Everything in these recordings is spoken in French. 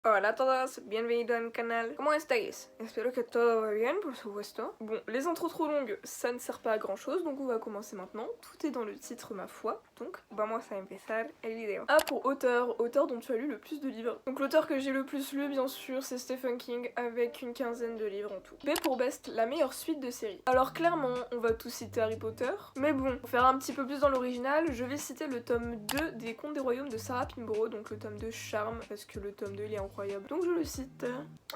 Hola a todos, bienvenidos al canal. ¿Cómo estáis? Espero que todo va bien, por supuesto. Bon, les intros trop longues, ça ne sert pas à grand chose, donc on va commencer maintenant. Tout est dans le titre, ma foi. Donc, vamos a empezar el video. A pour auteur dont tu as lu le plus de livres. Donc l'auteur que j'ai le plus lu, bien sûr, c'est Stephen King, avec une quinzaine de livres en tout. B pour best, la meilleure suite de série. Alors clairement, on va tous citer Harry Potter, mais bon, pour faire un petit peu plus dans l'original, je vais citer le tome 2 des Contes des Royaumes de Sarah Pinborough, donc le tome 2 Charme, parce que le tome 2 il est incroyable. Donc je le cite.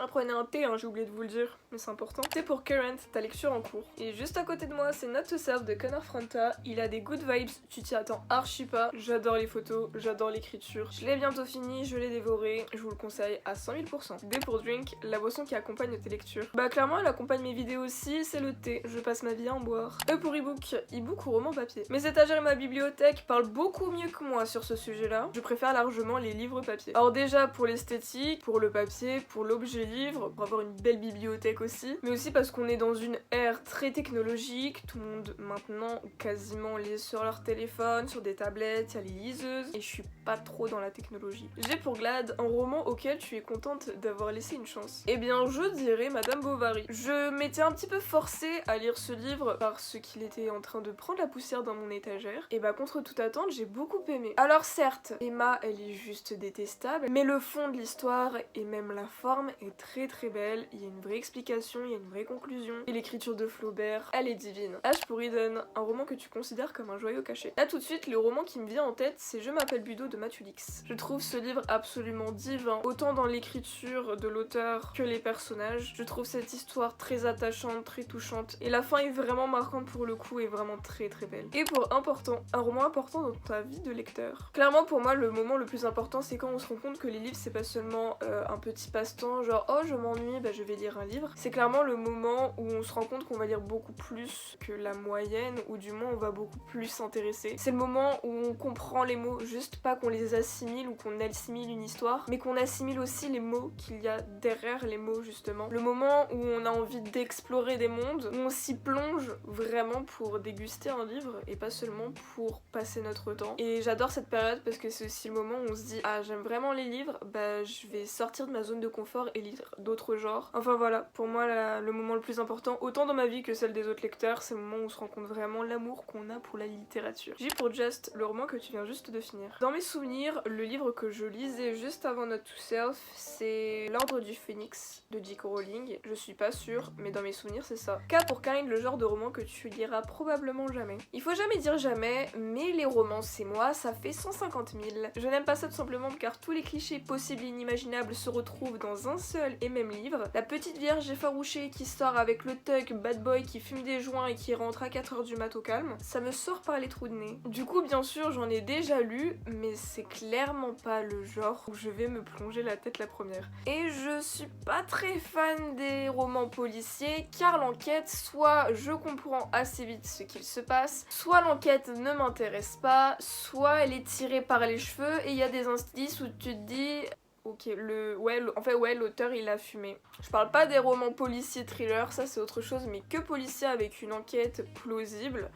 Prenez un thé, hein, j'ai oublié de vous le dire, mais c'est important. Thé pour Current, ta lecture en cours. Et juste à côté de moi, c'est Not to Self de Connor Franta. Il a des good vibes, tu t'y attends archi pas. J'adore les photos, j'adore l'écriture. Je l'ai bientôt fini, je l'ai dévoré, je vous le conseille à 100 000%. D pour Drink, la boisson qui accompagne tes lectures. Bah clairement, elle accompagne mes vidéos aussi, c'est le thé. Je passe ma vie à en boire. E pour ebook, ebook ou roman papier. Mes étagères et ma bibliothèque parlent beaucoup mieux que moi sur ce sujet-là. Je préfère largement les livres papier. Alors déjà pour l'esthétique, pour le papier, pour l'objet livre, pour avoir une belle bibliothèque aussi, mais aussi parce qu'on est dans une ère très technologique, tout le monde maintenant quasiment lit sur leur téléphone, sur des tablettes, il y a les liseuses, et je suis pas trop dans la technologie. J'ai pour Glad un roman auquel tu es contente d'avoir laissé une chance. Eh bien je dirais Madame Bovary. Je m'étais un petit peu forcée à lire ce livre parce qu'il était en train de prendre la poussière dans mon étagère, et bah contre toute attente j'ai beaucoup aimé. Alors certes, Emma elle est juste détestable, mais le fond de l'histoire et même la forme est très très belle, il y a une vraie explication, il y a une vraie conclusion, et l'écriture de Flaubert, elle est divine. H pour Eden, un roman que tu considères comme un joyau caché. Là tout de suite, le roman qui me vient en tête, c'est Je m'appelle Budo de Matthew Dix. Je trouve ce livre absolument divin, autant dans l'écriture de l'auteur que les personnages. Je trouve cette histoire très attachante, très touchante, et la fin est vraiment marquante pour le coup, et vraiment très très belle. Et pour important, un roman important dans ta vie de lecteur. Clairement pour moi, le moment le plus important, c'est quand on se rend compte que les livres, c'est pas seulement un petit passe-temps, genre oh je m'ennuie, bah je vais lire un livre. C'est clairement le moment où on se rend compte qu'on va lire beaucoup plus que la moyenne, ou du moins on va beaucoup plus s'intéresser. C'est le moment où on comprend les mots, juste pas qu'on les assimile ou qu'on assimile une histoire, mais qu'on assimile aussi les mots qu'il y a derrière les mots justement. Le moment où on a envie d'explorer des mondes, où on s'y plonge vraiment pour déguster un livre et pas seulement pour passer notre temps. Et j'adore cette période parce que c'est aussi le moment où on se dit ah j'aime vraiment les livres, bah je vais sortir de ma zone de confort et lire d'autres genres. Enfin voilà, pour moi le moment le plus important, autant dans ma vie que celle des autres lecteurs, c'est le moment où on se rend compte vraiment l'amour qu'on a pour la littérature. J pour Just, le roman que tu viens juste de finir. Dans mes souvenirs, le livre que je lisais juste avant Not to Self, c'est L'Ordre du Phénix de J.K. Rowling. Je suis pas sûre, mais dans mes souvenirs c'est ça. K pour Kind, le genre de roman que tu liras probablement jamais. Il faut jamais dire jamais, mais les romans c'est moi, ça fait 150 000. Je n'aime pas ça tout simplement car tous les clichés possibles et inimaginables se retrouvent dans un seul et même livre. La petite vierge effarouchée qui sort avec le thug bad boy qui fume des joints et qui rentre à 4h du mat au calme, ça me sort par les trous de nez. Du coup bien sûr j'en ai déjà lu, mais c'est clairement pas le genre où je vais me plonger la tête la première. Et je suis pas très fan des romans policiers car l'enquête, soit je comprends assez vite ce qu'il se passe, soit l'enquête ne m'intéresse pas, soit elle est tirée par les cheveux et il y a des indices où tu te dis ok, l'auteur il a fumé. Je parle pas des romans policiers thrillers, ça c'est autre chose, mais que policier avec une enquête plausible.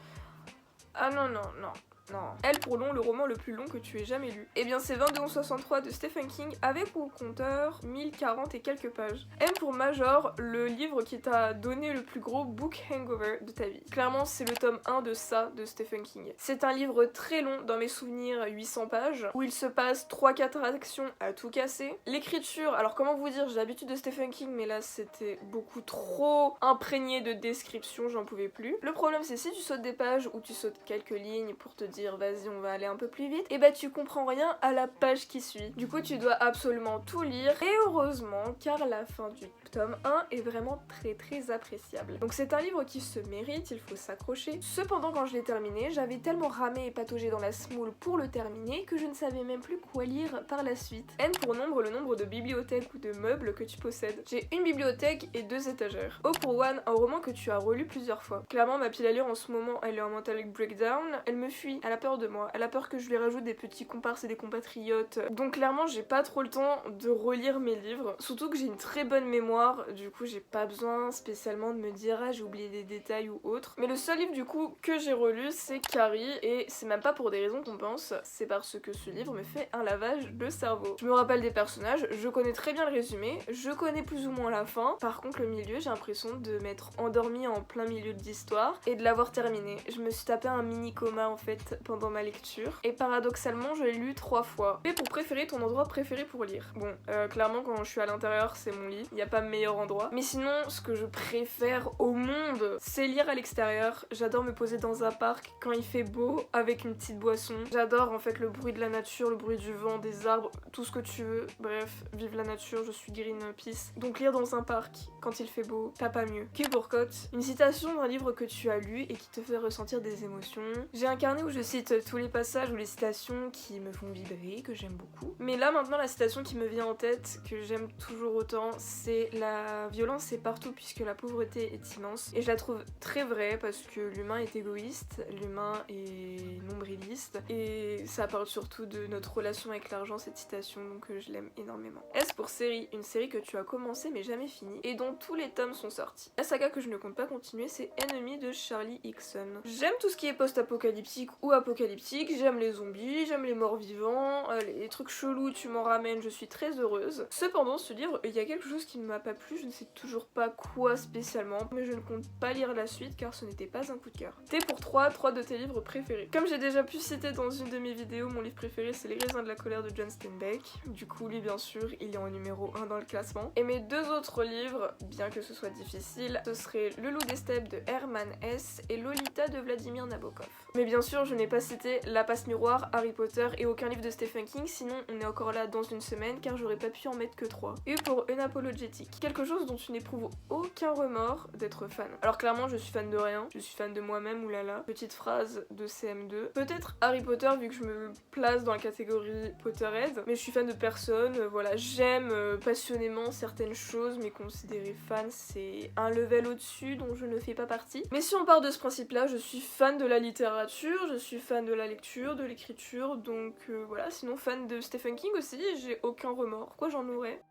Ah non, non, non. Non. Elle pour long, le roman le plus long que tu aies jamais lu. Eh bien c'est 2263 de Stephen King avec pour compteur 1040 et quelques pages. M pour Major, le livre qui t'a donné le plus gros book hangover de ta vie. Clairement c'est le tome 1 de ça de Stephen King. C'est un livre très long, dans mes souvenirs 800 pages, où il se passe 3-4 actions à tout casser. L'écriture, alors comment vous dire, j'ai l'habitude de Stephen King mais là c'était beaucoup trop imprégné de descriptions, j'en pouvais plus. Le problème c'est si tu sautes des pages ou tu sautes quelques lignes pour te dire vas-y on va aller un peu plus vite, et bah tu comprends rien à la page qui suit. Du coup tu dois absolument tout lire, et heureusement car la fin du tome 1 est vraiment très très appréciable. Donc c'est un livre qui se mérite, il faut s'accrocher. Cependant quand je l'ai terminé, j'avais tellement ramé et pataugé dans la semoule pour le terminer que je ne savais même plus quoi lire par la suite. N pour nombre, le nombre de bibliothèques ou de meubles que tu possèdes. J'ai une bibliothèque et 2 étagères. O pour One, un roman que tu as relu plusieurs fois. Clairement ma pile à lire en ce moment elle est en mental breakdown, elle me fuit elle a peur de moi, elle a peur que je lui rajoute des petits comparses et des compatriotes. Donc clairement j'ai pas trop le temps de relire mes livres, surtout que j'ai une très bonne mémoire, du coup j'ai pas besoin spécialement de me dire ah j'ai oublié des détails ou autre. Mais le seul livre du coup que j'ai relu c'est Carrie, et c'est même pas pour des raisons qu'on pense, c'est parce que ce livre me fait un lavage de cerveau. Je me rappelle des personnages, je connais très bien le résumé, je connais plus ou moins la fin, par contre le milieu j'ai l'impression de m'être endormie en plein milieu de l'histoire et de l'avoir terminé. Je me suis tapé un mini coma en fait pendant ma lecture, et paradoxalement je l'ai lu 3 fois. Et pour préférer, ton endroit préféré pour lire? Bon, clairement quand je suis à l'intérieur c'est mon lit, il n'y a pas meilleur endroit. Mais sinon ce que je préfère au monde c'est lire à l'extérieur. J'adore me poser dans un parc quand il fait beau avec une petite boisson. J'adore en fait le bruit de la nature, le bruit du vent, des arbres, tout ce que tu veux. Bref, vive la nature, je suis Greenpeace. Donc lire dans un parc quand il fait beau, t'as pas mieux. Que pour Cote, une citation d'un livre que tu as lu et qui te fait ressentir des émotions. J'ai un carnet où je cite tous les passages ou les citations qui me font vibrer, que j'aime beaucoup. Mais là maintenant la citation qui me vient en tête, que j'aime toujours autant, c'est la violence est partout puisque la pauvreté est immense. Et je la trouve très vraie parce que l'humain est égoïste, l'humain est nombriliste, et ça parle surtout de notre relation avec l'argent, cette citation, donc je l'aime énormément. S pour série, une série que tu as commencé mais jamais fini et dont tous les tomes sont sortis. La saga que je ne compte pas continuer, c'est Enemy de Charlie Hickson. J'aime tout ce qui est post-apocalyptique ou apocalyptique, j'aime les zombies, j'aime les morts vivants, les trucs chelous tu m'en ramènes, je suis très heureuse. Cependant ce livre, il y a quelque chose qui ne m'a pas plu, je ne sais toujours pas quoi spécialement, mais je ne compte pas lire la suite car ce n'était pas un coup de cœur. T pour 3 de tes livres préférés. Comme j'ai déjà pu citer dans une de mes vidéos, mon livre préféré c'est Les raisins de la colère de John Steinbeck. Du coup lui bien sûr il est en numéro 1 dans le classement. Et mes 2 autres livres, bien que ce soit difficile, ce serait Le loup des steppes de Herman Hesse et Lolita de Vladimir Nabokov. Mais bien sûr je n'ai pas cité La passe miroir, Harry Potter et aucun livre de Stephen King, sinon on est encore là dans une semaine car j'aurais pas pu en mettre que 3. U pour Unapologetic, quelque chose dont tu n'éprouves aucun remords d'être fan. Alors clairement je suis fan de rien, je suis fan de moi-même, oulala, petite phrase de CM2. Peut-être Harry Potter vu que je me place dans la catégorie Potterhead, mais je suis fan de personne, voilà, j'aime passionnément certaines choses, mais considérer fan c'est un level au-dessus dont je ne fais pas partie. Mais si on part de ce principe là, je suis fan de la littérature, je suis fan de la lecture, de l'écriture, donc voilà, sinon fan de Stephen King aussi, j'ai aucun remords. Pourquoi j'en aurais?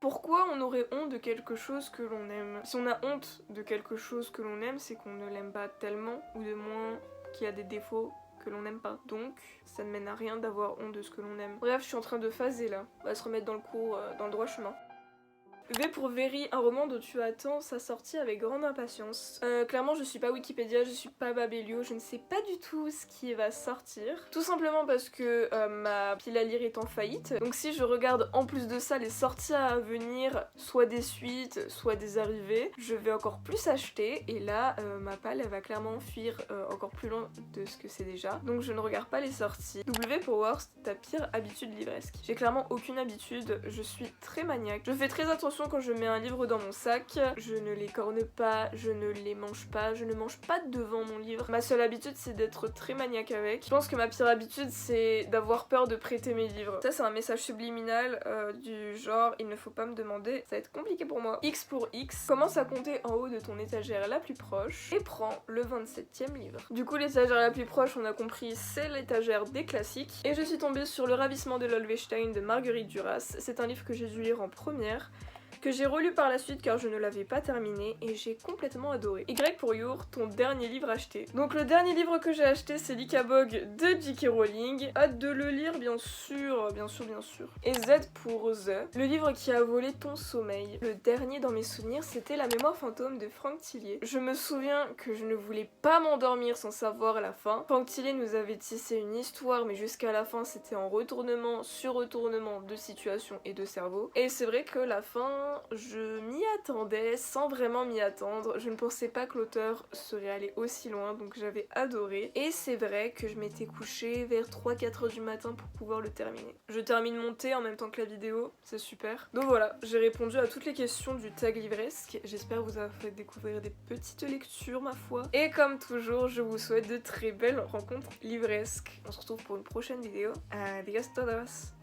Pourquoi on aurait honte de quelque chose que l'on aime? Si on a honte de quelque chose que l'on aime, c'est qu'on ne l'aime pas tellement, ou de moins qu'il y a des défauts que l'on n'aime pas. Donc, ça ne mène à rien d'avoir honte de ce que l'on aime. Bref, je suis en train de phaser là. On va se remettre dans le cours, dans le droit chemin. V pour Very, un roman dont tu attends sa sortie avec grande impatience. Clairement je suis pas Wikipédia, je suis pas Babelio, je ne sais pas du tout ce qui va sortir. Tout simplement parce que ma pile à lire est en faillite. Donc si je regarde en plus de ça les sorties à venir, soit des suites, soit des arrivées, je vais encore plus acheter et là ma palle elle va clairement fuir encore plus loin de ce que c'est déjà. Donc je ne regarde pas les sorties. W pour Worst, ta pire habitude livresque. J'ai clairement aucune habitude, je suis très maniaque. Je fais très attention quand je mets un livre dans mon sac, je ne les corne pas, je ne les mange pas, je ne mange pas devant mon livre. Ma seule habitude c'est d'être très maniaque avec. Je pense que ma pire habitude c'est d'avoir peur de prêter mes livres. Ça c'est un message subliminal du genre il ne faut pas me demander, ça va être compliqué pour moi. X pour X, commence à compter en haut de ton étagère la plus proche et prends le 27e livre. Du coup l'étagère la plus proche on a compris c'est l'étagère des classiques et je suis tombée sur Le ravissement de l'Olvestein de Marguerite Duras. C'est un livre que j'ai dû lire en première, que j'ai relu par la suite car je ne l'avais pas terminé et j'ai complètement adoré. Y pour Your, ton dernier livre acheté. Donc le dernier livre que j'ai acheté c'est l'Icabog de J.K. Rowling. Hâte de le lire bien sûr, bien sûr, bien sûr. Et Z pour The, le livre qui a volé ton sommeil. Le dernier dans mes souvenirs c'était La mémoire fantôme de Franck Tillier. Je me souviens que je ne voulais pas m'endormir sans savoir la fin. Franck Tillier nous avait tissé une histoire mais jusqu'à la fin c'était en retournement sur retournement de situation et de cerveau. Et c'est vrai que la fin je m'y attendais sans vraiment m'y attendre. Je ne pensais pas que l'auteur serait allé aussi loin, donc j'avais adoré. Et c'est vrai que je m'étais couchée vers 3-4 heures du matin pour pouvoir le terminer. Je termine mon thé en même temps que la vidéo, c'est super. Donc voilà, j'ai répondu à toutes les questions du tag livresque. J'espère vous avoir fait découvrir des petites lectures ma foi. Et comme toujours, je vous souhaite de très belles rencontres livresques. On se retrouve pour une prochaine vidéo. Adios todos!